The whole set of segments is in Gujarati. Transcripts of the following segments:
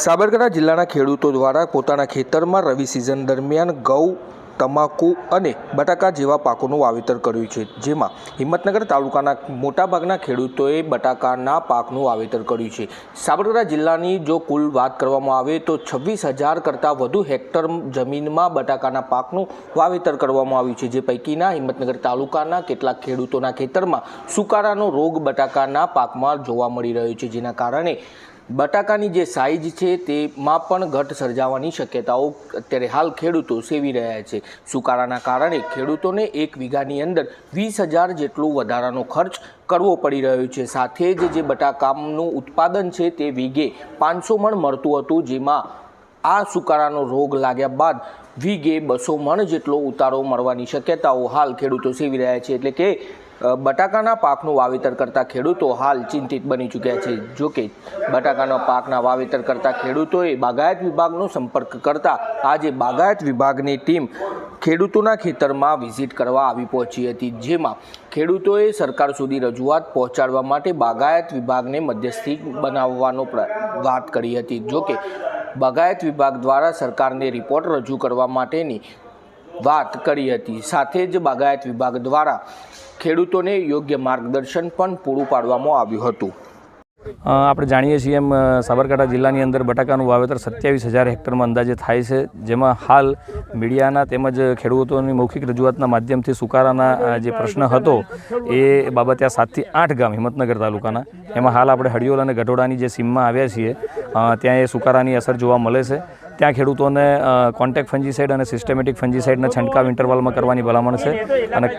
સાબરકાંઠા જિલ્લાના ખેડૂતો દ્વારા પોતાના ખેતરમાં રવિ સિઝન દરમિયાન ઘઉં, તમાકુ અને બટાકા જેવા પાકોનું વાવેતર કર્યું છે, જેમાં હિંમતનગર તાલુકાના મોટાભાગના ખેડૂતોએ બટાકાના પાકનું વાવેતર કર્યું છે। સાબરકાંઠા જિલ્લાની જો કુલ વાત કરવામાં આવે તો 26,000 કરતાં વધુ હેક્ટર જમીનમાં બટાકાના પાકનું વાવેતર કરવામાં આવ્યું છે, જે પૈકીના હિંમતનગર તાલુકાના કેટલાક ખેડૂતોના ખેતરમાં સુકારાનો રોગ બટાકાના પાકમાં જોવા મળી રહ્યો છે, જેના કારણે બટાકાની જે સાઇઝ છે તેમાં પણ ઘટ સર્જાવાની શક્યતાઓ અત્યારે હાલ ખેડૂતો સેવી રહ્યા છે। સુકારાના કારણે ખેડૂતોને એક વીઘાની અંદર 20,000 જેટલું વધારાનો ખર્ચ કરવો પડી રહ્યો છે। સાથે જ જે બટાકાનું ઉત્પાદન છે તે વીઘે 500 મણ મળતું હતું, જેમાં આ સુકારાનો રોગ લાગ્યા બાદ વીઘે 200 મણ જેટલો ઉતારો મળવાની શક્યતાઓ હાલ ખેડૂતો સેવી રહ્યા છે। એટલે કે બટાકાના પાકનું વાવેતર કરતા ખેડૂતો હાલ ચિંતિત બની ચૂક્યા છે। જોકે બટાકાના પાકના વાવેતર કરતા ખેડૂતોએ બાગાયત વિભાગનો સંપર્ક કરતા આજે બાગાયત વિભાગની ટીમ ખેડૂતોના ખેતરમાં વિઝિટ કરવા આવી પહોંચી હતી, જેમાં ખેડૂતોએ સરકાર સુધી રજૂઆત પહોંચાડવા માટે બાગાયત વિભાગને મધ્યસ્થી બનાવવાનો વાત કરી હતી। જોકે બાગાયત વિભાગ દ્વારા સરકારને રિપોર્ટ રજૂ કરવા માટેની વાત કરી હતી। સાથે જ બાગાયત વિભાગ દ્વારા ખેડૂતોને યોગ્ય માર્ગદર્શન પણ પૂરું પાડવામાં આવ્યું હતું। આપણે જાણીએ છીએ એમ સાબરકાંઠા જિલ્લાની અંદર બટાકાનું વાવેતર 27,000 હેક્ટરમાં અંદાજે થાય છે, જેમાં હાલ મીડિયાના તેમજ ખેડૂતોની મૌખિક રજૂઆતના માધ્યમથી સુકારાના જે પ્રશ્ન હતો એ બાબતે આ 7 થી 8 ગામ હિંમતનગર તાલુકાના, એમાં હાલ આપણે હડિયોલ અને ગઢોડાની જે સીમમાં આવ્યા છીએ ત્યાં એ સુકારાની અસર જોવા મળે છે। ત્યાં ખેડૂતોને કોન્ટેક્ટ ફંજીસાઇડ અને સિસ્ટમેટિક ફંજીસાઇડના છંટકાવ ઇન્ટરવલમાં કરવાની ભલામણ છે। અને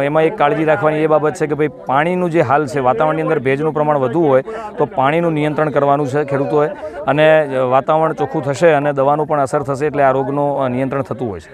એમાં એક કાળજી રાખવાની એ બાબત છે કે ભાઈ પાણીનું જે હાલ છે, વાતાવરણની અંદર ભેજનું પ્રમાણ વધુ હોય તો પાણીનું નિયંત્રણ કરવાનું છે ખેડૂતોએ, અને વાતાવરણ ચોખ્ખું થશે અને દવાનું પણ અસર થશે એટલે આ રોગનું નિયંત્રણ થતું હોય છે।